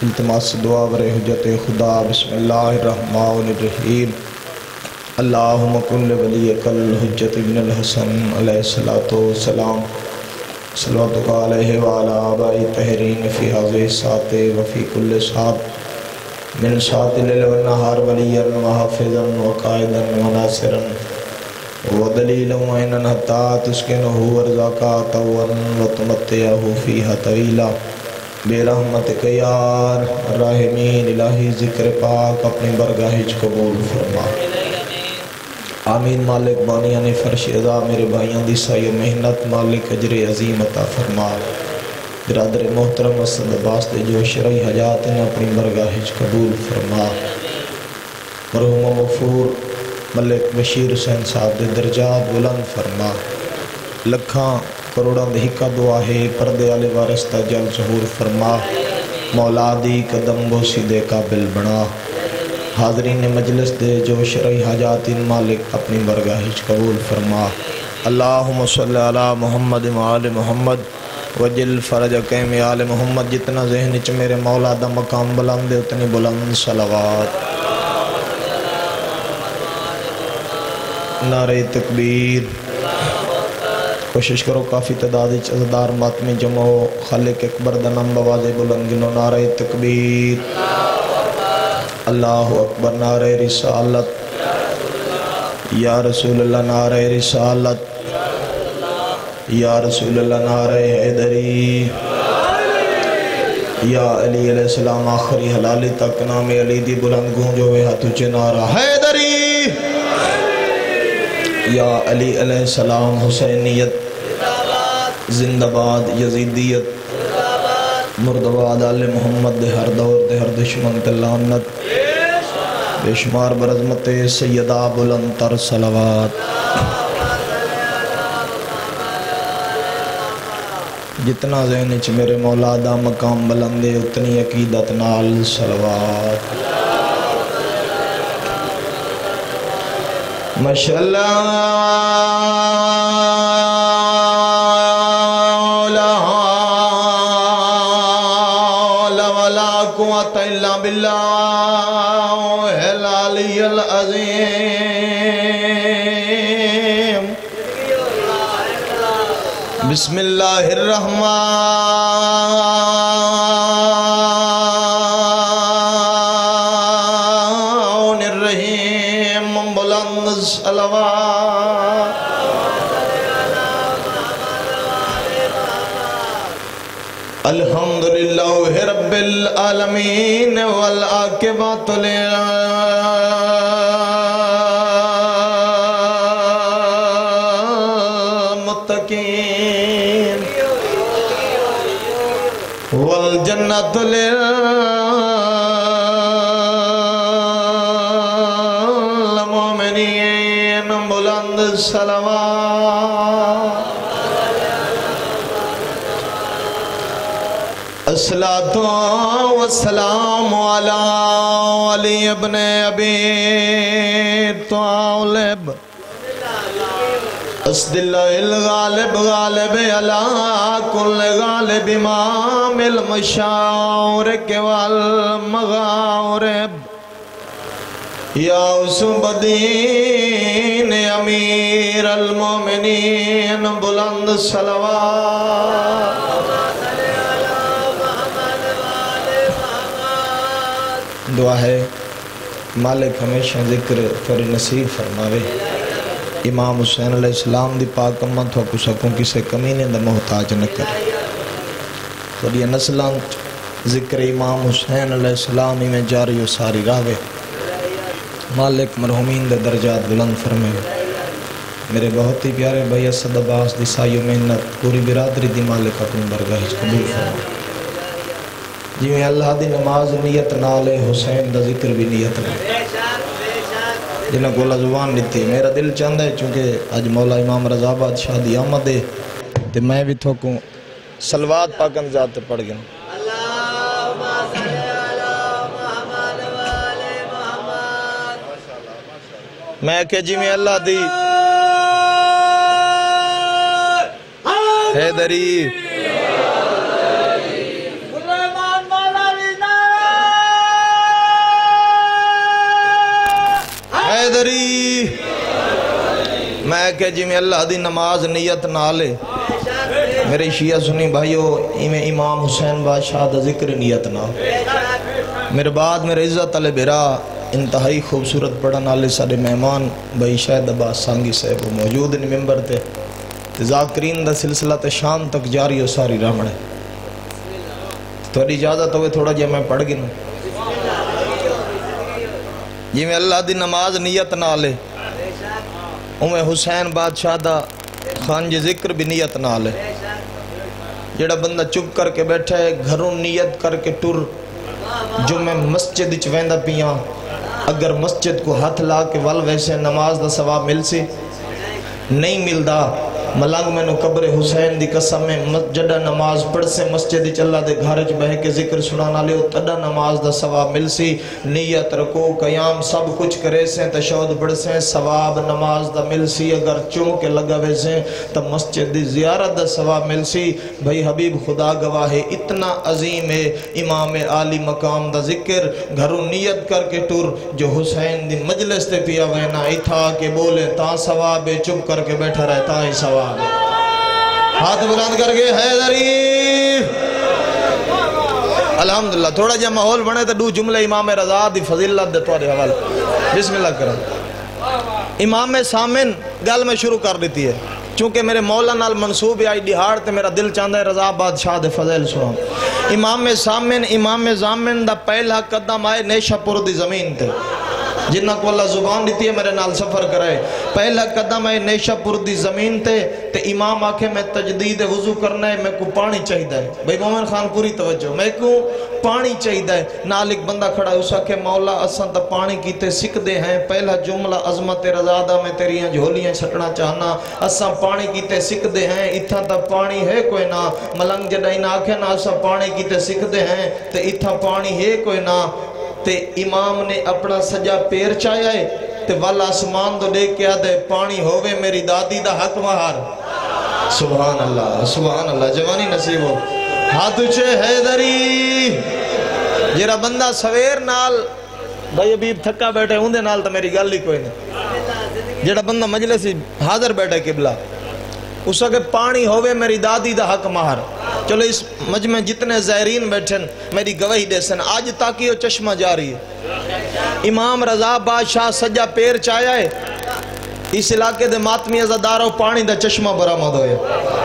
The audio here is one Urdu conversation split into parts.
التماس دعا بر حجت خدا بسم اللہ الرحمن الرحیم اللہم کن ولیک الحجت ابن الحسن علیہ السلام صلواتک علیہ وعلا آبائی تحرین فی حاضر سات وفی کل سات من سات لیل والنہار ولیا وحافظا وقائدا وناصرا ودلیلا وعینا حتی تسکنہ ورزاقا طوا وتمتعہ فیہا طویلا بے رحمتک یار راحمین الہی ذکر پاک اپنی برگاہج قبول فرما آمین مالک بانیان فرش ازا میرے بھائیان دی سائی محنت مالک اجر عظیم عطا فرما برادر محترم اسد عباس دے جو شرعی حجات نے اپنی برگاہج قبول فرما مرحوم مغفور ملک بشیر حسین صاحب دے درجات بلند فرما لکھاں کروڑاں دہکا دعا ہے پردے آلے وارستہ جل ظہور فرما مولا دی قدم بوسی دے قابل بنا حاضرین مجلس دے جو شرعی حاجات مالک اپنی برگاہج قبول فرما اللہم صلی علی محمد وآل محمد وجل فرج قیم آل محمد جتنا ذہن چ میرے مولا دا مقام بلند دے اتنی بلند صلوات نعرہ تکبیر کوشش کرو کافی تعداد عزدار ماتمی جمع ہو خالق اکبر دنم بواز بلند گنو نعرہ تکبیر اللہ اکبر نعرہ رسالت یا رسول اللہ نعرہ رسالت یا رسول اللہ نعرہ حیدری یا علی علیہ السلام آخری حلالی تک نام علی دی بلند گونجو ہوئے ہاتھو چے نعرہ حیدری یا علی علیہ السلام حسینیت زندہ باد یزیدیت مردباد آل محمد دے ہر دور دے ہر دشمن تلانت بے شمار برعظمت سیدہ بلند تر صلوات جتنا ذہن چ میرے مولا دا مقام بلندے اتنی عقیدت نال صلوات ماشاءاللہ لا حول ولا قوة الا بالله العلی العظیم بسم اللہ الرحمن الرحیم بلند صلوات الحمدللہ رب العالمین والعاقبۃ للمتقین والجنۃ للمؤمنین بلند صلوات الصلاة والسلام على علی ابن ابی طالب اسد اللہ الغالب غالب علی کل غالب امام المشاورق والمغارب یا عصب دین امیر المومنین بلند صلوات دعا ہے مالک ہمیشہ ذکر فر نصیب فرماوے امام حسین علیہ السلام دی پاک امت ہو کو سکوں کسے کمینے دا محتاج نہ کر تو یہ نسلان ذکر امام حسین علیہ السلام میں جاری و ساری راوے مالک مرحومین دے درجات بلند فرمے میرے بہت ہی پیارے بھائی اسد عباس دی سائی و محنت پوری برادری دی مالک اپنی برگاہ قبول فرمے جی میں اللہ دی نماز نیت نالے حسین دا ذکر بھی نیت نالے جنہاں کو اللہ زبان لیتی میرا دل چاہتا ہے چونکہ آج مولا امام رضا آباد شاہ دی آمد ہے تو میں بھی تھوکوں سلوات پاکن ذات پڑھ گیا میں کہ جی میں اللہ دی حیدری حیدری میں کہ جی میں اللہ دی نماز نیت نہ لے میرے شیعہ سنی بھائیو میں امام حسین بادشاہ دا ذکر نیت نہ میرے بعد میرے عزت علی برا انتہائی خوبصورت پڑھن والے سارے مہمان بھائی شاہد عباس سانگی صاحب موجود ان ممبر تے ذاکرین دا سلسلہ تے شام تک جاری ہو ساری رامڑ ہے تھوڑی اجازت ہوئے تھوڑا جی میں پڑھ گی جی میں اللہ دی نماز نیت نہ لے میں حسین بادشاہ دا خان جی ذکر بھی نیت نہ لے جڑا بندہ چپ کر کے بیٹھا ہے گھروں نیت کر کے ٹر جو میں مسجد چویندہ پیاں اگر مسجد کو ہاتھ لا کے ول ویسے نماز دا ثواب مل سی نہیں ملدا ملنگ میں نو قبر حسین دی قسم میں جڑا نماز پڑھ سے مسجد چلا دے گھرچ بہ کے ذکر سنانا لے تڑا نماز دا ثواب مل سی نیت رکو قیام سب کچھ کرے سے تشہد پڑھ سے ثواب نماز دا مل سی اگر چون کے لگا ویسے تو مسجد دی زیارت دا ثواب مل سی بھائی حبیب خدا گواہ ہے اتنا عظیم ہے امام عالی مقام دا ذکر گھروں نیت کر کے ٹور جو حسین دی مجلس تے پیا وینا اتھا کے بولے تا ثواب چپ کر کے بیٹھا رہتا ہی ثواب ہاتھ بلند کر کے حیدری الحمدللہ تھوڑا جا ماحول بنے تو دو جملے امام رضا دی فضیلت دے توارے حوالے بسم اللہ کرم امام سامن گل میں شروع کر دیتی ہے چونکہ میرے مولا نال منصوب آئی دہاڑ تے میرا دل چاہتا ہے رضا بادشاہ دے فضیل سنوں امام زامن دا پہلا قدم آئے نیشہ پور دی زمین تے جنہ کو اللہ زبان دیتی ہے میرے نال سفر کرائے پہلا قدم ہے نیشہ پور دی زمین تے امام آکھے میں تجدید وضو کرنا ہے میں کو پانی چاہید ہے بھئی مومن خان پوری توجہ میں کو پانی چاہید ہے نال ایک بندہ کھڑا ہے اسا کہ مولا اساں تا پانی کیتے سکھ دے ہیں پہلا جملہ عظمت رضادہ میں تیریاں جھولیاں چھٹنا چاہنا اساں پانی کیتے سکھ دے ہیں اتھا تا پانی ہے کوئی نہ ملنگ جڑائی نہ آکھے نہ اساں پانی کیتے سکھ دے ہیں تے اتھا پانی ہے کوئی نہ تے امام نے اپنا سجا پیر چاہیا ہے تے والا آسمان دو دیکھ کے آدھے پانی ہووے میری دادی دا حق مہار سبحان اللہ جوانی نصیب ہو ہاتھ اچھے حیدری جیرا بندہ سویر نال بھائی ابیب تھکا بیٹھے ہوندے نال تا میری گل ہی کوئی نہیں جیڑا بندہ مجلسی حاضر بیٹھے قبلہ اسا کہ پانی ہووے میری دادی دا حق مہار چلو اس مجمع جتنے زائرین بیٹھن میری گواہی دے سن آج تاکہ وہ چشمہ جاری ہے امام رضا بادشاہ سجا پیر چاہیا ہے اس علاقے دے ماتمی ازاداروں پانی دا چشمہ برآمد ہوئے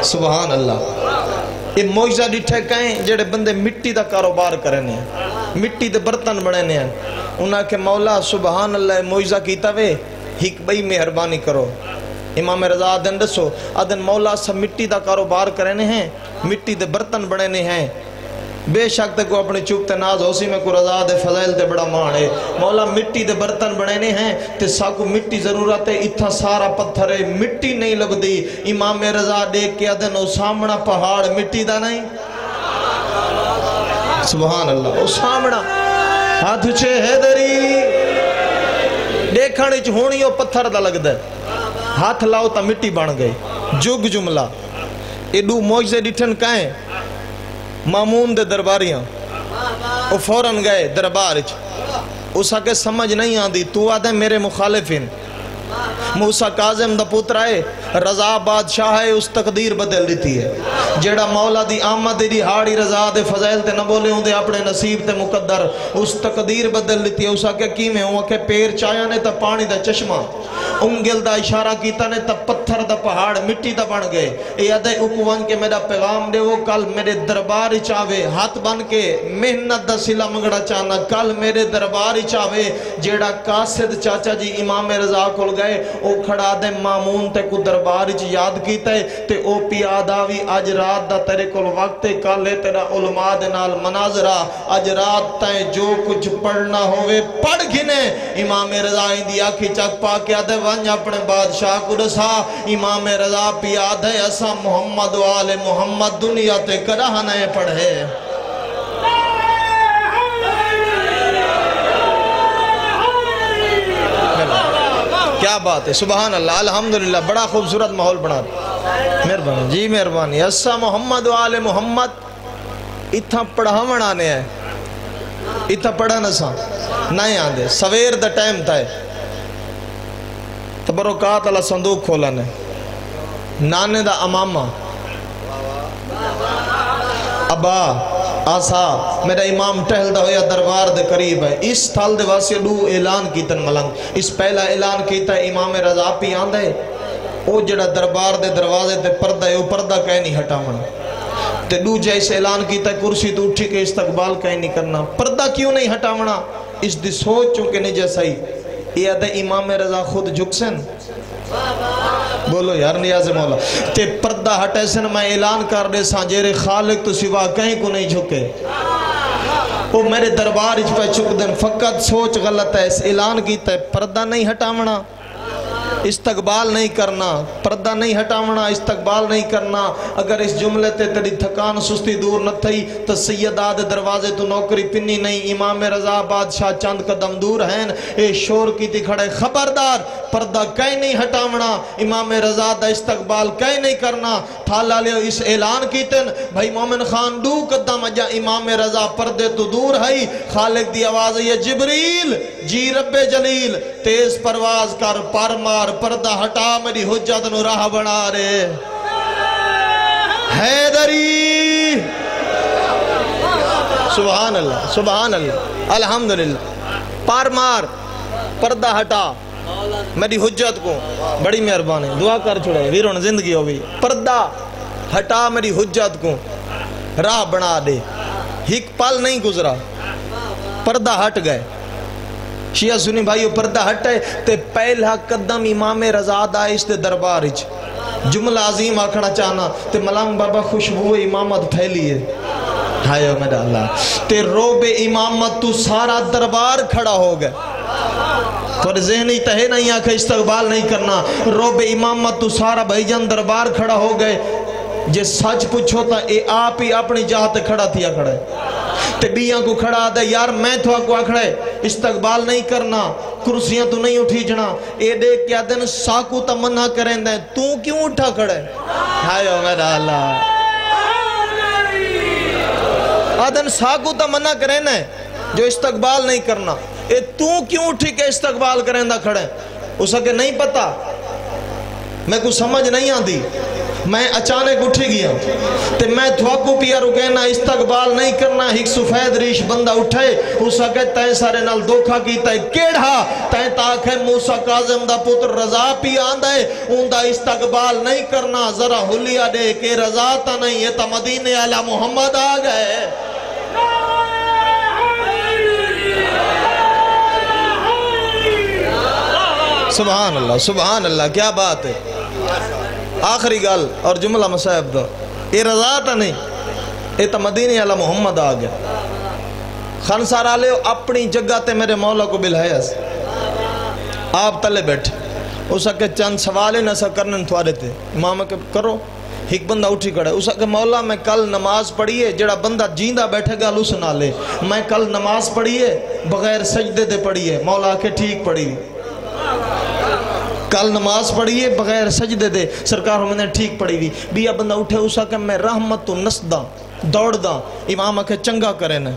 سبحان اللہ یہ موجزہ ڈٹھے کہیں جڑے بندے مٹی دا کاروبار کرنے ہیں مٹی دے برتن بڑھنے ہیں انہاں کہ مولا سبحان اللہ موجزہ کیتا وے ہک بئی مہربانی کرو امام رضا آدن رسو آدن مولا سب مٹی دا کاروبار کرنے ہیں مٹی دے برتن بڑھنے ہیں بے شک تے کو اپنے چوکتے ناز ہوسی میں کو رضا دے فضائل تے بڑا مان ہے مولا مٹی دے برتن بڑھنے ہیں تے ساکو مٹی ضرورت ہے اتھا سارا پتھر ہے مٹی نہیں لگ دی امام رضا دیکھ کے آدن او سامنا پہاڑ مٹی دا نہیں سبحان اللہ او سامنا ہاتھ چھے حیدری دیکھانے چھونی او پتھر دا لگ دے ہاتھ لاؤ تا مٹی بن گئے جگ جملہ ایڈو موجزے ڈٹھن کہیں مامون دے درباریاں وہ فوراں گئے دربارچ اسا کے سمجھ نہیں آندی تو آدھے میرے مخالفین موسیٰ کاظم دا پوتر آئے رضا بادشاہ ہے اس تقدیر بدل دیتی ہے جیڑا مولا دی آمد دی ہاڑی رضا دے فضائل تے نہ بولے ہوں دے اپنے نصیب تے مقدر اس تقدیر بدل دیتی ہے اسا کہ کی میں ہوں کہ پیر چایا نے تا پانی دا چشمہ انگل دا اشارہ کیتا نے تا پتھر دا پہاڑ مٹی دا بن گئے اے ادھے اکوان کے میرا پیغام دے وہ کل میرے دربار چاہوے ہاتھ بن کے محنت دا سلا منگڑا چاہنا کل میرے دربار چاہوے جیڑا قاسد چاچا جی امام رضا کھل گئے او کھڑا دے مامون تے کو دربار چ یاد کیتا ہے تے او پیاداوی آج رات دا تیرے کل وقت کالے تیرا علماء دے نال مناظرہ آج رات تائیں جو کچھ پڑھنا ہوئے پڑھ گھنے امام رضا دی آنکھی چک پا کے آدھے ونج اپنے بادشاہ کو رسا امام رضا پیاد ہے ایسا محمد و آل محمد دنیا تے کرہنے پڑھے کیا بات ہے سبحان اللہ الحمدللہ بڑا خوبصورت ماحول بنا مہربانی جی مہربانی ایسا محمد و آل محمد اتھا پڑھاون آنے ہیں اتھا پڑھا نسا نہیں آندے سویر دا ٹائم تھا ہے تبرکات اللہ صندوق کھولنے نانے دا امامہ ابا آسا میرا امام ٹہل دا ہویا دربار دے قریب ہے. اس تھال دے واسے دو اعلان کیتن ملنگ. اس پہلا اعلان کیتا ہے امام رضا پی آندہ ہے او جڑا دربار دے دروازے دے پردہ ہے او پردہ کہیں نہیں ہٹاونا. تے دو جیسے اعلان کیتا ہے کرسی تو اٹھی کے استقبال کہیں نہیں کرنا. پردہ کیوں نہیں ہٹاونا؟ اس دی سوچ چونکہ نہیں جیسا ہی یہ آدھے امام رضا خود جھکسن. بولو یار نیاز مولا. تے پردہ ہٹے سن میں اعلان کر دے سانجیرے خالق تو سوا کہیں کو نہیں جھکے. وہ میرے دربار اچ پہ چک دن. فقط سوچ غلط ہے. اس اعلان کیتا ہے پردہ نہیں ہٹاونا استقبال نہیں کرنا. پردہ نہیں ہٹاونا استقبال نہیں کرنا. اگر اس جملے تے تیری تھکان سستی دور نہ تھی تو سیدہ دے دروازے تو نوکری پنی نہیں. امام رضا بادشاہ چند قدم دور ہیں. اے شور کی تھی کھڑے خبردار پردہ کہیں نہیں ہٹاونا امام رضا دا استقبال کہیں نہیں کرنا. تھالا لے اس اعلان کیتن بھائی مومن خان دو قدم اجا امام رضا پردے تو دور ہے. خالق دی آواز یہ جبریل جی رب جلیل تیز پرواز کر پر مار پردہ ہٹا میری حجت نو راہ بنا رے. حیدری سبحان اللہ سبحان اللہ الحمدللہ. پار مار پردہ ہٹا میری حجت کو. بڑی مہربانی دعا کر چھوڑے ویرون زندگی ہوئی. پردہ ہٹا میری حجت کو راہ بنا دے. ایک پل نہیں گزرا پردہ ہٹ گئے. شیعہ سنی بھائیو پردہ ہٹے تے پہلا قدم امام رضا دا اس دے دربار اچ جملہ عظیم آکھنا چاہنا تے ملانگ بابا خوشبو امامت پھیلی ہے. ہائے میرا اللہ تے روب امامت تو سارا دربار کھڑا ہو گئے. تو ذہنی تہے نہیں آکھے استقبال نہیں کرنا. روب امامت تو سارا بھائی جان دربار کھڑا ہو گئے. جے سچ پوچھو تا اے آپ ہی اپنی جہاں تے کھڑا تھیا کھڑا ہے. تے بیاں کو کھڑا دے یار میں تو آکو آکھڑے استقبال نہیں کرنا کرسیاں تو نہیں اٹھی جنا. اے دیکھ کیا دن ساکو تا منع کریں دیں تو کیوں اٹھا کھڑے. ہائے میرا اللہ آدن ساکو تا منع کریں دیں جو استقبال نہیں کرنا. اے تو کیوں اٹھی کے استقبال کریں دا کھڑے. اسا کہ نہیں پتا میں کو سمجھ نہیں آن دی. میں اچانک اٹھی گیا تے میں تھواکو پیا رکینا استقبال نہیں کرنا. ایک سفید ریش بندہ اٹھے اسا کہ تین سارے نال دھوکھا کیتا ہے کیڑھا تین تاکہ موسیٰ کاظم دا پتر رضا پی آندہ ہے ان دا استقبال نہیں کرنا. ذرا حلیہ دے کہ رضا تا نہیں یہ تا مدینے علی محمد آ گئے. سبحان اللہ سبحان اللہ کیا بات ہے. آخری گال اور جملہ مسائب دو اے رضا تا نہیں اے تا مدینی علی محمد آ گیا. خانسار آلے اپنی جگہ تے میرے مولا کو بالحیث آپ تلے بیٹھے. اسا کہ چند سوالے نہ سا کرنے تھوارے تھے. امام کے کرو ایک بندہ اٹھی کھڑا. اسا کہ مولا میں کل نماز پڑھیے جڑا بندہ جیندہ بیٹھے گا لو سنا لے. میں کل نماز پڑھیے بغیر سجدے دے پڑھیے. مولا کے ٹھیک پڑھی. کل نماز پڑھیے بغیر سجدے دے سرکار میں نے ٹھیک پڑھی بھی. بیا بندہ اٹھے اسا کہ میں رحمت تو نسدہ دوڑ دا. امام کے چنگا کرے نا.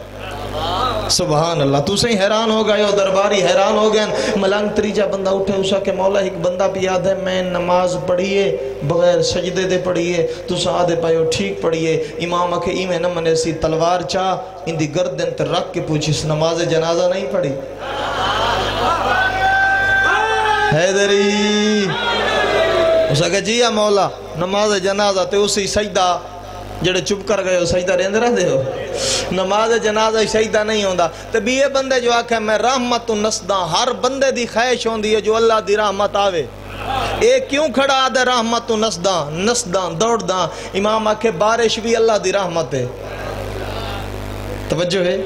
سبحان اللہ تو سے حیران ہو گئے درباری حیران ہو گئے. ملنگ تریجہ بندہ اٹھے اسا کہ مولا ایک بندہ بھی یاد ہے میں نماز پڑھیے بغیر سجدے دے پڑھیے تو سادے پائیو ٹھیک پڑھیے. امام کے ایمیں نہ منے سی تلوار چاہ ان دی گردن تے رکھ کے پوچھی اس نماز جنازہ نہیں پڑھی. حیدری اسا کہ جی مولا نماز جنازہ تے اسی سجدہ جڑے چپ کر گئے ہو سجدہ رہندے رہ دے ہو. نماز جنازہ سجدہ نہیں ہوندہ. تے بیے بندے جو آکھے میں رحمت نسدہ ہر بندے دی خواہش ہوندی ہے جو اللہ دی رحمت آوے. اے کیوں کھڑا آدھے رحمت نسدہ دوڑ دا. امام آکھے بارش بھی اللہ دی رحمت ہے. توجہ ہے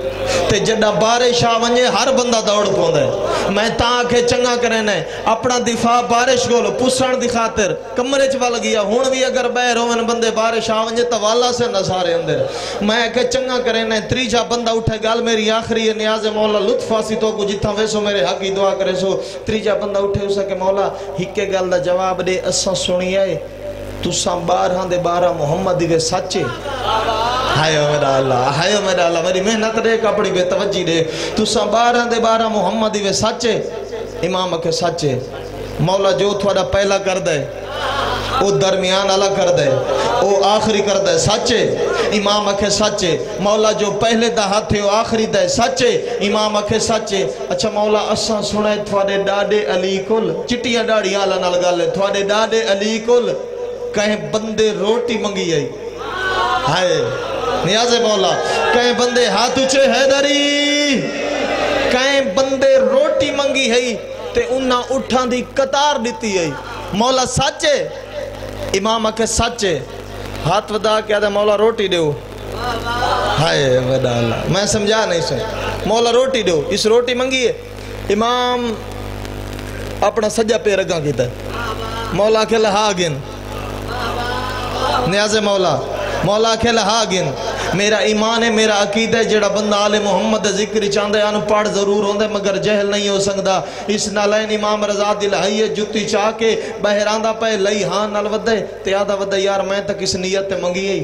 تے جڑا بارش آ ونجے ہر بندہ دوڑ پوندا ہے. میں تاں کے چنگا کرنا ہے اپنا دفاع بارش کولو پوسن دی خاطر کمرے چ ول گیا. ہن بھی اگر باہر ہون بندے بارش آ ونجے تا والا سے نہ سارے اندر. میں کہ چنگا کرنا ہے. تریجا بندہ اٹھے گل میری آخری ہے نیاز مولا لطف آسی تو کو جتھاں ویسو میرے حق کی دعا کرے سو. تریجا بندہ اٹھے اسا کہ مولا ہکے گل دا جواب دے اساں سنی ہے تساں 12 دے 12 محمد دے سچے. ہائے میرا اللہ ہائے میرا اللہ میری محنت دیکھ اپنی بے توجہ دیکھ. تساں 12 دے 12 محمد دے سچے. امام کے سچے مولا جو تھوڑا پہلا کر دے وہ درمیان والا کر دے وہ آخری کر دے سچے امام اکھے سچے مولا جو پہلے دا ہاتھ ہے وہ آخری دے سچے امام اکھے سچے اچھا مولا اساں سنے تھوڑے ڈاڈے علی کل چٹیاں ڈاڑی آلہ نال گالے تھوڑے ڈاڈے علی کل کہیں بندے روٹی منگی آئی ہائے نیاز مولا کہیں بندے ہاتھ اچھے حیدری کہیں بندے روٹی منگی ہے تے انہاں اٹھان دی قطار دیتی ہے مولا سچے امام اکھے سچے ہاتھ ودا کیا دے مولا روٹی دیو ہائے ودا اللہ میں سمجھا نہیں سن مولا روٹی دیو اس روٹی منگی ہے امام اپنا سجا پہ رگاں کی ہے مولا کے لہا گن نیاز مولا کے لہا گن میرا ایمان ہے میرا عقید ہے جڑا بندہ آل محمد ذکر چاندے آن پڑھ ضرور ہوندے مگر جہل نہیں ہو سکتا اس نالین امام رضا دی لہائیے جتی چاہ کے بہراندہ پہ لئی ہاں نال ودے تیادہ ودے یار میں تک اس نیت منگی ہے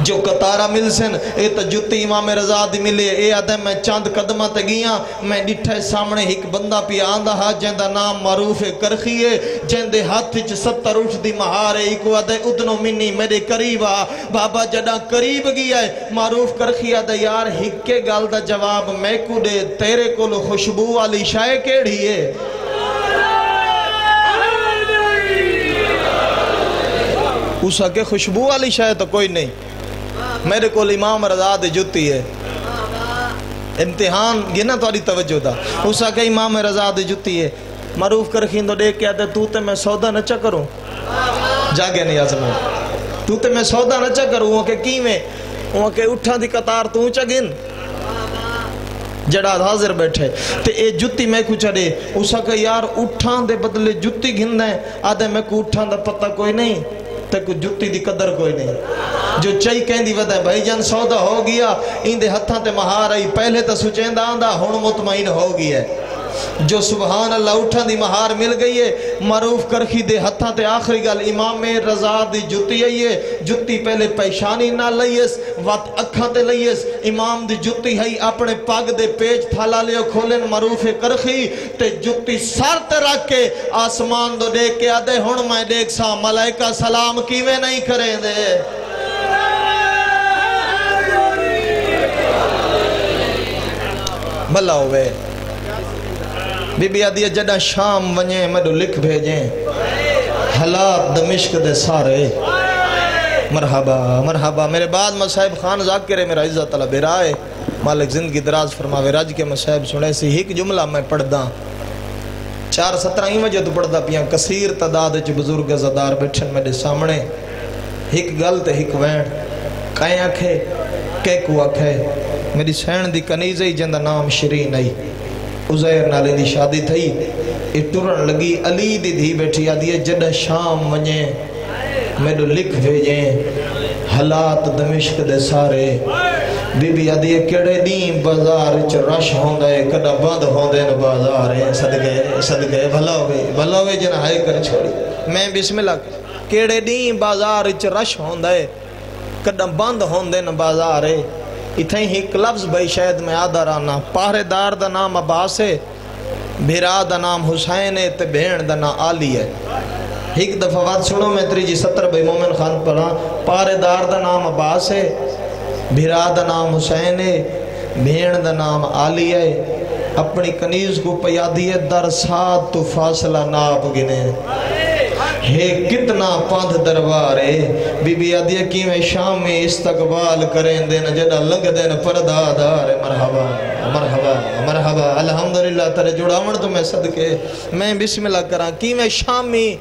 جو قطارہ مل سن اے تا جتی امام رضا دی ملے اے آدھے میں چاند قدمہ تے گیاں میں ڈٹھے سامنے ایک بندہ پی آندہ ہاں جیندہ نام معروف کرخی ہے جیندے ہاتھ چھ 70 اٹھ دی مہار ہے ایک آدھے ادنو منی میرے قریب آ بابا جڑا قریب گیا ہے معروف کرخی آدھے یار ہک کے گال دا جواب میں کو دے تیرے کول خوشبو والی شائع کیڑی ہے اسا کے خوشبو والی شائع تو کوئی نہیں میرے کو امام رضا دے جتی ہے امتحان گنا توڑی توجہ دا اسا کہ امام رضا دے جتی ہے معروف کرخین تو دیکھ کیا تو تے میں سودا نچا کروں جاگے نہیں آزمان تے میں سودا نچا کروں وہ کہ کی میں وہ کہ اٹھا دی قطار تو اونچا گن جڑا حاضر بیٹھے تے اے جتی میں کو چڑے اسا کہ یار اٹھان دے بدلے جتی گن دیں آدھے میں کو اٹھان دا پتہ کوئی نہیں تے کو جتی دی قدر کوئی نہیں جو چاہی کہیں دی ودا ہے بھائی جان سودا ہو گیا ان دے ہتھاں تے مہار آئی پہلے تا سچین دا آندہ ہون مطمئن ہو گیا ہے جو سبحان اللہ اٹھاں دی مہار مل گئی ہے معروف کرخی دے ہتھاں تے آخری گل امام رضا دی جتی ہے جتی پہلے پیشانی نہ لئیس وات اکھاں تے لئیس امام دی جتی ہے اپنے پاگ دے پیج تھالا لے کھولن معروف کرخی تے جتی سر تے رکھ کے آسمان دو دیکھ کے آدھے ہون میں دیکھ سا ملائکہ سلام کیویں نہیں کریں دے بھلا ہوئے بی بی آدھی جڑا شام ونجیں میں دو لکھ بھیجیں حالات دمشق دے سارے مرحبا مرحبا میرے بعد مصاحب خان ذاکرے میرا عزت اللہ برائے مالک زندگی دراز فرماوے راج کے مصاحب سنے سی ایک جملہ میں پڑھ دا 4:17 ہی وجہ تو پڑھ دا پیاں کثیر تعداد چ بزرگ زدار بیٹھن میرے سامنے ایک گل تے ایک وین کہیں آکھے کہ کو آکھے میری سین دی کنیز ہی جندہ نام شیرین آئی عزیر نالے دی شادی تھی ٹرن لگی علی دی دھی بیٹھی آدھی جڑا شام ونجیں میں دو لکھ بھیجیں حالات دمشق دے سارے بی بی آدھی کڑے دین بازار چ رش ہوندہ ہے کڑا بند ہوندے ن بازار ہے صدقے بھلا ہوئے جنہ ہائے کر چھوڑی میں بسم اللہ کڑے دین بازار چ رش ہوندہ ہے کڑا بند ہوندے ن بازار ہے اتھیں ہی ایک لفظ بھائی شاید میں آدھا رانا پاہرے دار دا نام عباس ہے بھیرا دا نام حسین ہے تے بہن دا نام آلی ہے ایک دفعہ بات سنو میں تری جی 70 بھائی مومن خان پڑھا پاہرے دار دا نام عباس ہے بھیرا دا نام حسین ہے بہن دا نام آلی ہے اپنی کنیز کو پیادی ہے در ساتھ تو فاصلہ ناپ گنے ہے کتنا پاندھ دربار ہے بی بی آدھیا کی میں شام میں استقبال کریں دین جڑا لنگ دین پردادار مرحبا مرحبا مرحبا الحمدللہ ترے جڑاون تو میں صدقے میں بسم اللہ کراں کی میں شام میں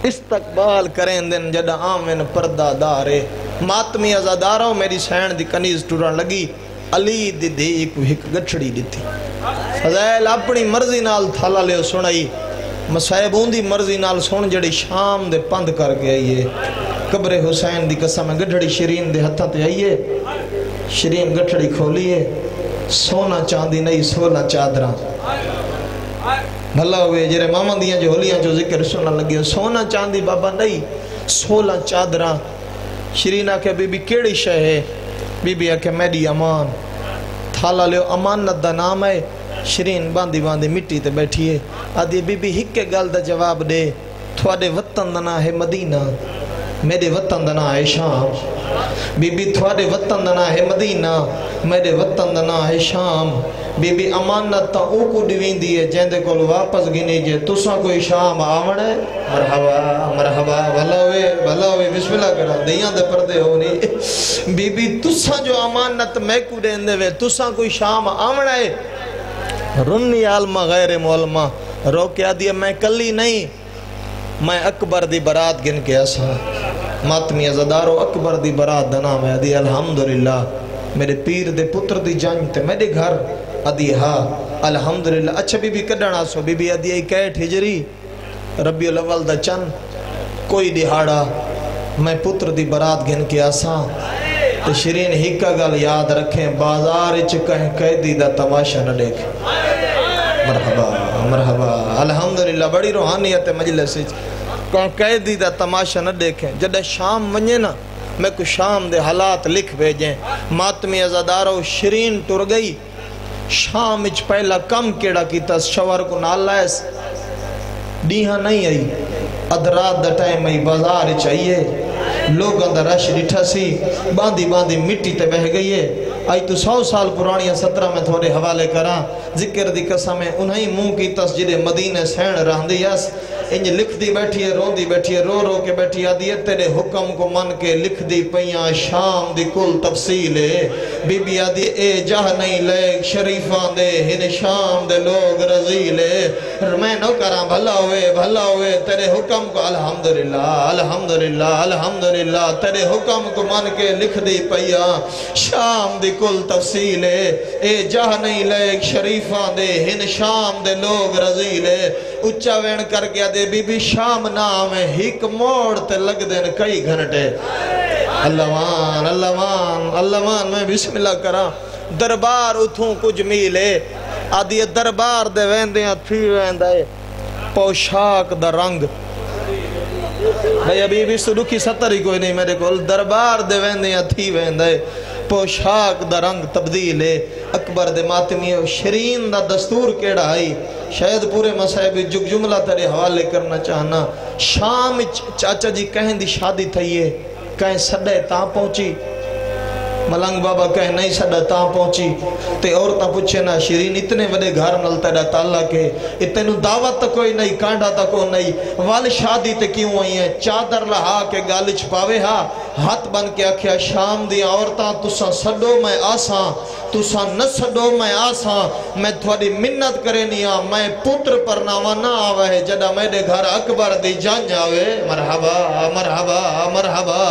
استقبال کریں دین جڑا آمین پردادار ہے ماتمی ازاداروں میری سین دی کنیز ٹوران لگی علی دی دی کو ہک گچھڑی دی تھی فضائل اپنی مرضی نال تھالا لے سنائی مصائب ہوندی مرضی نال سن جڑی شام دے پند کر کے آئیے قبر حسین دی قسم گڑھڑی شیرین دے ہتھا تے آئیے شیرین گٹھڑی کھولیے سونا چاندی نہیں سونا چادرہ بھلا ہوئے جرے ماما دیاں جو ہولیاں جو ذکر سننا لگی سونا چاندی بابا نہیں سونا چادرہ شیرین آکے بی بی کیڑی شہ ہے بی بی آکے میری امان تھالا لیو امانت دا نام ہے شرین باندھی باندھی مٹی تے بیٹھیے آدھی بی بی ہک کے گل دا جواب دے تھوڑے وطن دا نام ہے مدینہ میرے وطن دا نام ہے شام بی بی تھوڑے وطن دا نام ہے مدینہ میرے وطن دا نام ہے شام بی بی امانت تا او کو ڈوین دیئے جیندے کول واپس گنی جے تساں کوئی شام آمن ہے مرحبا مرحبا بھلاوے بسم اللہ کرا دیاں دے پردے ہونی بی بی تساں جو امانت میں کو دین دے وے تساں کوئی شام آمن ہے رنی عالمہ غیر معلمہ رو کیا دیا میں کلی نہیں میں اکبر دی برات گن کے ایسا ماتمی ازدارو اکبر دی برات دنا میں دی الحمدللہ میرے پیر دے پتر دی جان تے میرے گھر ادی ہاں الحمدللہ اچھا بی بی کڈنا سو بی بی ادی ای کیٹ ہجری ربیع الاول دا چن کوئی دہاڑا میں پتر دی برات گن کے آساں تو شرین ہی کا گل یاد رکھیں بازار چکہیں قیدی دا تماشا نہ دیکھیں مرحبا مرحبا الحمدللہ بڑی روحانیت مجلس کون قیدی دا تماشا نہ دیکھیں جدہ شام ونجے نا میں کو شام دے حالات لکھ بھیجیں ماتمی ازادارو شرین ٹر گئی شام اچ پہلا کم کیڑا کیتا شور کو نال لائس ڈیہاں نہیں آئی ادرات دا ٹائم آئی بازار چاہیے لوگ اندر رش ڈٹھا سی باندھی باندھی مٹی تے بہ گئی ہے آئی تو 100 سال پرانی 17 میں تھوڑے حوالے کرا ذکر دی قسمیں انہیں منہ کی تسجد مدینہ سین رہندی یس انج لکھ دی بیٹھی ہے رون دی بیٹھی ہے رو رو کے بیٹھی آدھی تیرے حکم کو من کے لکھ دی پیاں شام دی کل تفصیل ہے بی بی آدھی اے جاہ نہیں لے شریفان دے ہن شام دے لوگ رزیل ہے میں نو کراں بھلا ہوئے تیرے حکم کو الحمدللہ الحمدللہ الحمدللہ تیرے حکم کو من کے لکھ دی پیاں شام دی کل تفصیل ہے اے جاہ نہیں لے شریفان دے ہن شام دے لوگ رزیل ہے اچھا وین کر گیا دے بی بی شام نام ہے ہک موڑ تے لگ دین کئی گھنٹے اللہوان اللہوان اللہوان میں بسم اللہ کرا دربار اتھوں کچھ میلے آدھی دربار دے ویندیاں تھی ویندائے پوشاک دا رنگ بھئی ابھی بھی سلوکی 70 کوئی نہیں میرے کو دربار دے ویندیاں تھی ویندائے پوشاک دا رنگ تبدیل ہے اکبر دے ماتمیوں شرین دا دستور کیڑا آئی شاید پورے مسائب جگ جملہ ترے حوالے کرنا چاہنا شام چاچا جی کہیں دی شادی تھئیے کہیں سڑے تاں پہنچی ملنگ بابا کہیں نہیں سڑے تاں پہنچی تے عورتاں پوچھے نا شرین اتنے وڈے گھر نل تیرا تعالیٰ کے اتنو دعوت تا کوئی نہیں کانڈا تا کوئی نہیں وال شادی تے کیوں آئی ہیں چادر لہا کے گالچ پاوے ہاں ہاتھ بن کے آکھیا شام دی عورتاں تساں سڈو میں آساں تساں نہ سڈو میں آساں میں تھوڑی منت کرے نیا میں پتر پر ناوا نہ آوے ہے جڑا میرے گھر اکبر دی جان جاوے مرحبا مرحبا مرحبا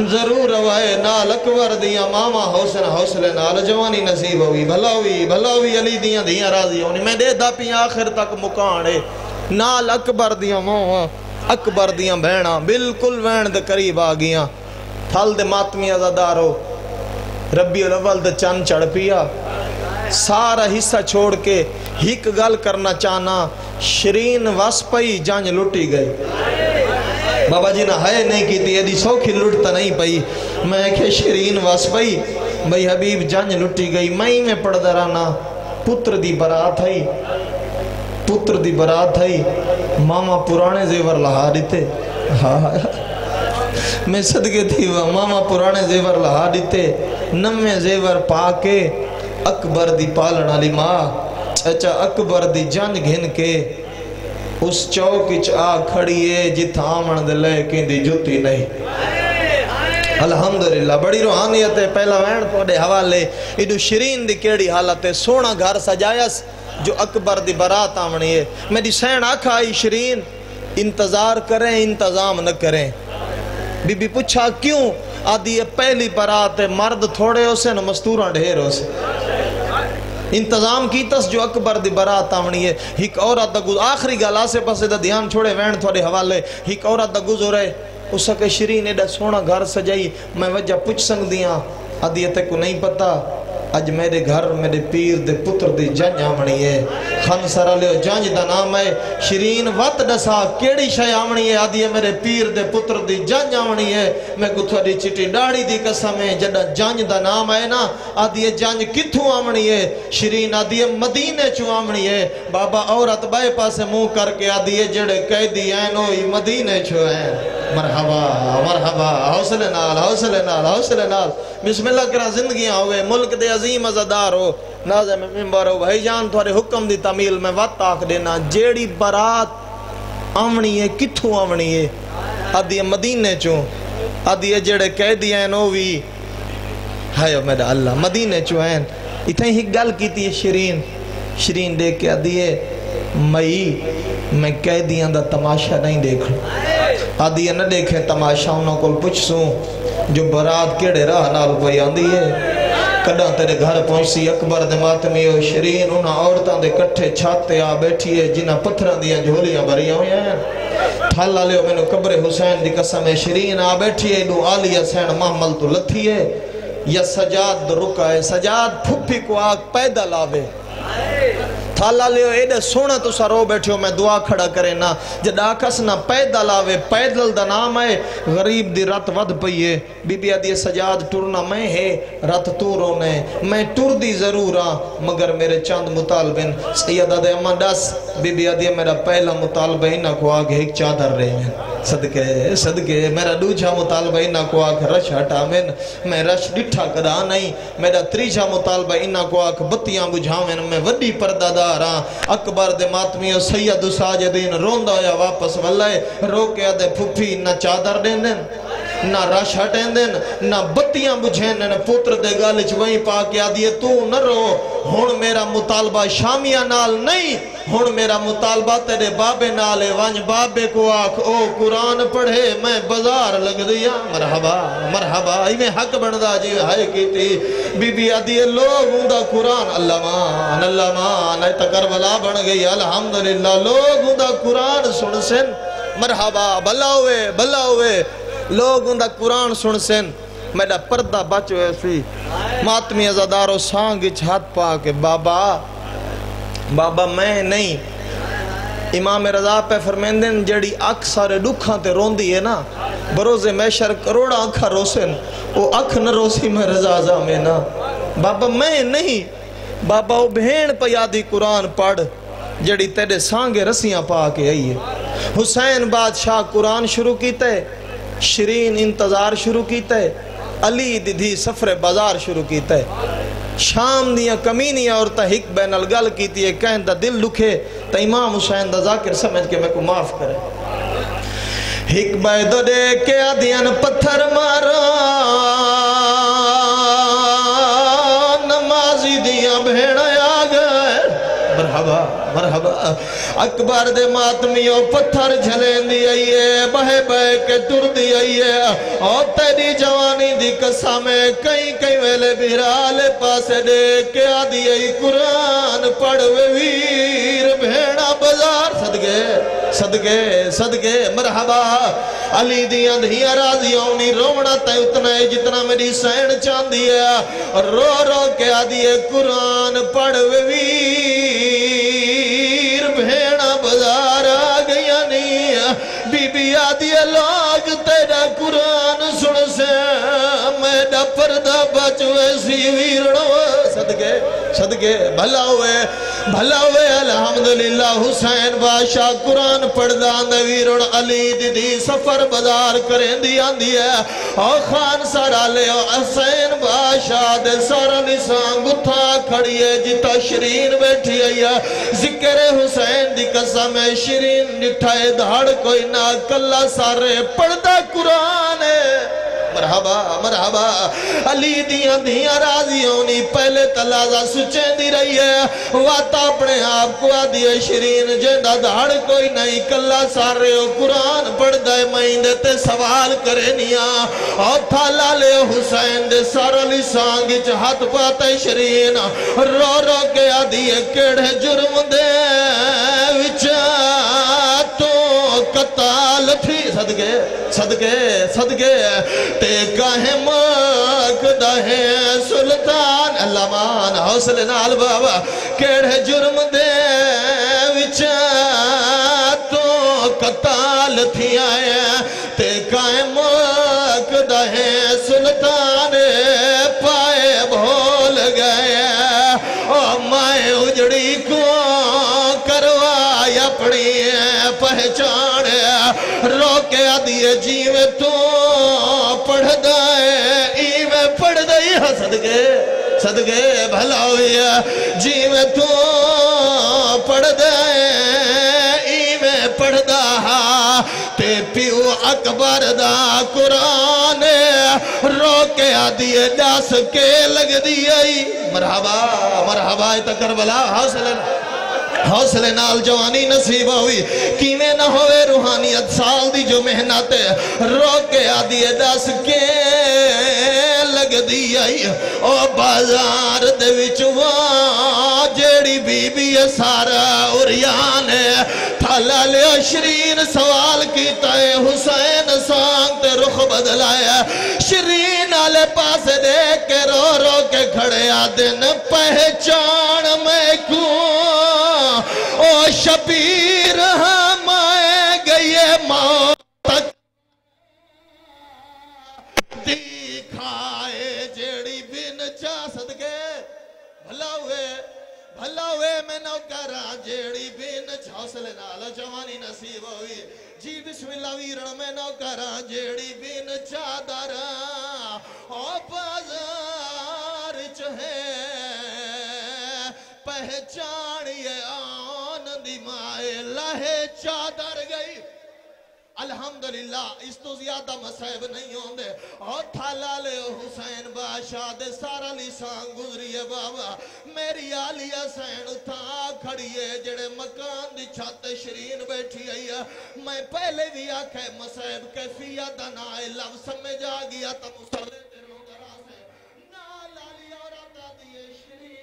ضرور ہوئے نال اکبر دیا ماما حوصلہ حوصلے نال جوانی نصیب ہوئی بھلاوی علی دیاں دیاں راضی ہونی میں دے دا پی آخر تک مکانے نال اکبر دیاں ماما اکبر دیاں بہنا بالکل وین دے قریب آگیاں تھال دے ماتمی ازادارو ربیع الاول دے چند چڑھ پیا سارا حصہ چھوڑ کے ہک گل کرنا چاہنا شرین واسپئی جانج لٹی گئی بابا جی نہ ہے نہیں کی تھی ایدی سوکھی لٹتا نہیں پئی میں کہ شرین واسپئی بھئی حبیب جانج لٹی گئی میں پڑھ درانا پتر دی برات ہے ماما پرانے زیور لہا دیتے میں صدقے تھی وہ ماما پرانے زیور لہا دیتے نمیں زیور پاکے اکبر دی پالن علی ماں چچا اکبر دی جنگ گھن کے اس چوکچ آ کھڑیے جتھا آمن دے لے کہیں دی جوتی نہیں الحمدللہ بڑی روحانیت ہے پہلا وین پوڑے حوالے ایڈو شرین دی کیڑی حالت ہے سونا گھر سجایس جو اکبر دی برات آمنی ہے میری سین آکھا آئی شرین انتظار کریں انتظام نہ کریں بی بی پوچھا کیوں آدھی پہلی برات ہے مرد تھوڑے ہو سے نہ مستوراں ڈھیر ہو سے انتظام کی تس جو اکبر دی برات آمنی ہے ہک عورت دا گزر آخری گل آسے پسے دا دھیان چھوڑے وین تھوڑے حوالے ہک عورت دا گزر ہے اس کے شرین ایڈا سونا گھر سجائی میں وجہ پوچھ سنگ دیاں آدھی تے کو نہیں پتا اج میرے گھر میرے پیر دے پتر دی جنج آمنی ہے خنسر علیہ جنج دا نام ہے شرین وقت دسا کیڑی شے آمنی ہے آدھی ہے میرے پیر دے پتر دی جنج آمنی ہے میں کو تھوڑی چٹی ڈاڑی دی قسم ہے جڑا جنج دا نام ہے نا آدھی ہے جنج کتھوں آمنی ہے شرین آدھی ہے مدینے چوں آمنی ہے بابا عورت بائے پاسے منہ کر کے آدھی ہے جڑے قیدی ہیں نوئی مدینے چوں ہیں مرحبا مرحبا حوصلے نال حوصلے نال حوصلے نال بسم اللہ کرا زندگیاں ہوئے ملک دے عظیم عزادار ہو نازم ممبر ہو بھائی جان تھوڑے حکم دی تعمیل میں وقت آکھ دینا جیڑی برات آمنی ہے کتھوں آمنی ہے آدھی مدینے چوں آدھی جڑے قیدی ہیں نووی ہائیو میرا اللہ مدینے چوں ہیں اتھیں ہی گل کیتی ہے شرین دیکھ کے آدھی میں قیدیاں دا تماشا نہیں دیکھوں آدھی نہ دیکھیں تماشا انہوں کو پوچھ سوں جو برات کیڑے راہ نال کوئی آندھی ہے کڑا تیرے گھر پہنچی اکبر دے ماتمی ہو شرین انہاں عورتاں دے کٹھے چھاتے آ بیٹھی ہے جنہاں پتھران دیا جھولیاں بھریاں ہوئی ہیں ٹھالا لیو میں نے قبر حسین دی قسم ہے شرین آ بیٹھی ہے دو آلی حسین محمل تو لتھی ہے یا سجاد رکا ہے سجاد پھپی کو آگ پیدا لاوے تھالا لیو ایڈے سونا تو سارو بیٹھے ہو میں دعا کھڑا کرے نا جدا کس نا پیدا لاوے پیدل دا نام ہے غریب دی رات ود پئیے بی بی آدھی سجاد ٹورنا میں ہے رات تو رونے میں ٹور دی ضرور مگر میرے چاند مطالبین سیدہ دے امان ڈاس بی بی آدھی میرا پہلا مطالبہ انہا کو آگے ایک چادر رہے ہیں صدقے میرا دوجھا مطالبہ انہا کو آگے رش ہٹا میں رش ڈٹھا کرا نہیں میرا تریجھا مطالبہ انہا کو آگے بتیاں بجھاویں میں وڈی پردہ داراں اکبر دے ماتمیوں سید ساجدین روندہ یا واپس واللہ رو کے آدھے پھپھی نہ چادر دین دین نہ رش ہٹیں دین نہ بتیاں بجھیں دین پوتر دے گالچ وہیں پا کے آدھیے تو نہ رو ہون میرا مطالبہ شامیہ نال نہیں ہون میرا مطالبہ تیرے بابے نالے وانج بابے کو آکھ او قرآن پڑھے میں بازار لگ دیا مرحبا مرحبا میں حق بندہ جی ہائے کیتی بی بی آدھیے لوگ ہوندہ قرآن اللہ مان اے تکربلا بن گئی الحمدللہ لوگ ہوندہ قرآن سن سن مرحبا بھلا ہوئے لوگ ہوندہ قرآن سن سن میرا پردہ بچ ہوئے سی ماتمی ازادارو سانگی چھات پا کے بابا میں نہیں امام رضا پہ فرمیندن جڑی اکھ سارے دکھاں تے روندی ہے نا بروز میشر کروڑا اکھا روسن او اکھ نہ روسی میں رضا میں نا بابا میں نہیں بابا او بھین پہ یادی قرآن پڑھ جڑی تیرے سانگے رسیاں پا کے آئی ہے حسین بادشاہ قرآن شروع کیتے شرین انتظار شروع کیتے علی دی سفر بازار شروع کیتے شام دیا کمینی اور تا ہک بین الگل کیتی ہے کہیں دا دل لکھے تا امام حسین دا ذاکر سمجھ کے میں کو معاف کرے ہک بید دے کے آدھیان پتھر مارا نمازی دیا بھیڑا آگئے مرحبا اکبر دے ماتمیوں پتھر جھلین دی آئیے بہے کے ٹر دی آئیے اور تیری جوانی دی قسمیں کئی ویلے بھرالے پاسے دے کے آدھی آئی قرآن پڑھوے ویر بھیڑا بازار صدقے مرحبا علی دیاں دھیاں راضیوں نہیں رونا تے اتنا ہے جتنا میری سین چاندی ہے رو کے آدھی قرآن پڑھوے ویر بھیڑا بازار آگیا نہیں بی بی آدھی لوگ تیرا قرآن سن سے میڈا پردہ بچوے سی ویرڑو صدقے بھلا ہوئے الحمدللہ حسین بادشاہ قرآن پڑھدا اندے ویرڑ علی دی سفر بازار کریں دی آندی ہے اور خان سارا لے حسین بادشاہ دے سارا نسان گتھا کھڑیے جتا شرین بیٹھی ہے ذکر حسین دی قسم ہے شرین نٹھائے دھاڑ کوئی نہ کلا سارے پڑھدا قرآن ہے مرحبا علی دیاں راضیوں نہیں پہلے تلازہ سچیں دی رہی ہے واتا اپنے آپ کو آدھیے شرین جیندہ دھاڑ کوئی نہیں کلا سارے قرآن پڑھ دائے مہیندے تے سوال کرے نیا اور تھالا لے حسین دے سارا لسانگی چہت پاتے شرین رو کے آدھیے کیڑے جرم دے وچا تو قتال تھی صدقے ٹیکا ہے مقدہ ہے سلطان اللہ مان حوصلے نال بابا کیڑے جرم دے وچ تو قتال تھی آئے تے قائم کدہ سلطان پائے بھول گئے اور مائیں اجڑی کو کروائی اپنی پہچان روکے آدھیے جیوے تو پڑھ دائے ایوے پڑھ دائی صدقے بھلا ہوئی جیوے تو پڑھ دائے ایوے پڑھ دا تے پیو اکبر دا قرآن روکے آدھیے داس کے لگ دیئی مرحبا مرحبا کربلا حوصلے نال جوانی نصیب ہوئی کیویں نہ ہوئے روحانیت سال دی جو محنت روکے آدھیے دس کے لگ دی آئی او بازار دے وچ جیڑی بی بی سارا اوریان تھالا لیا شرین سوال کیتا ہے حسین سانگ تے رخ بدلایا شرین آلے پاس دیکھ کے رو رو کے کھڑے آدن پہچان میں کون او شبیر ہم آئے گئے موت تک دکھائے جیڑی بن چا صدقے بھلا ہوئے میں نوکرہ جیڑی بن چا حوصلے نال جوانی نصیب ہوئی جی بسم اللہ ویرن میں نوکرہ جیڑی بن چا درہ او بازار چہے پہچانیے آنندی مائے لہے چادر گئی الحمدللہ اس تو زیادہ مسائب نہیں ہوندے اور تھالا لے حسین بادشاہ دے سارا لسان گزریے بابا میری آلی حسین تھا کھڑیے جڑے مکان دی چھت شرین بیٹھی آئی میں پہلے بھی آکھے مسائب کیفیت نائے لفظ سمجھ آ گیا تا مسلے تیروں درہ سے نال آلی عورتہ دیئے شرین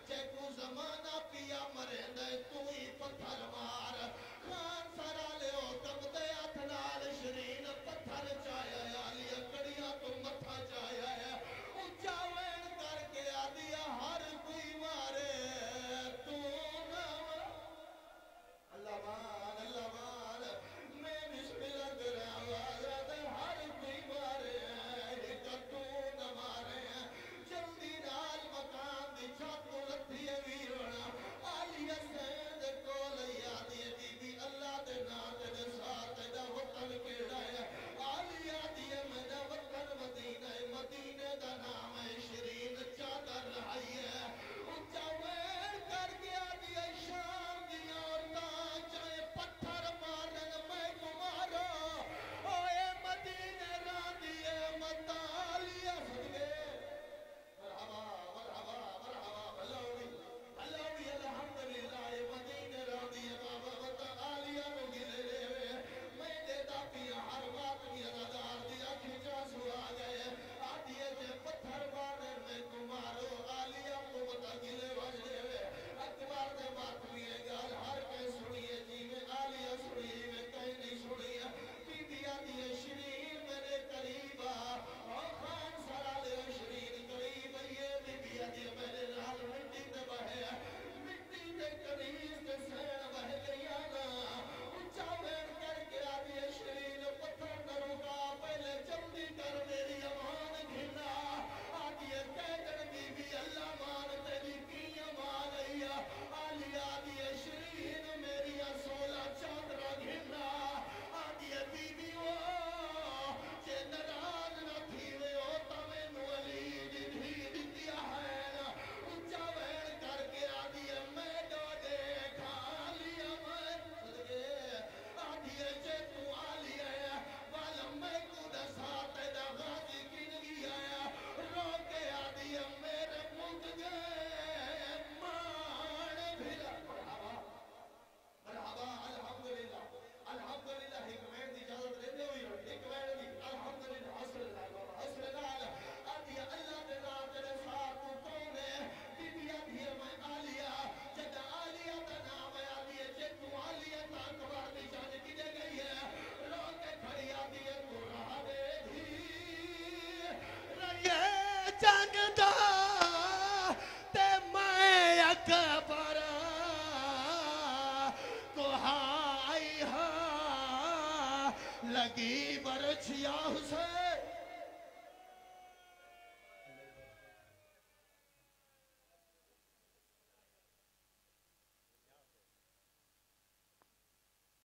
چیکو زمانہ پیا مرندے تو ہی پتھر مار خان سارا لے ہو کم دیا تھنال شرین پتھر چایا ہے آلی اکڑیا تو متھا چایا ہے اچھا وین کر کے آدیا ہر کوئی مارے تو نہ اللہ مان میں بسم اللہ کر آواز آدھے ہر کی برچ یا حسین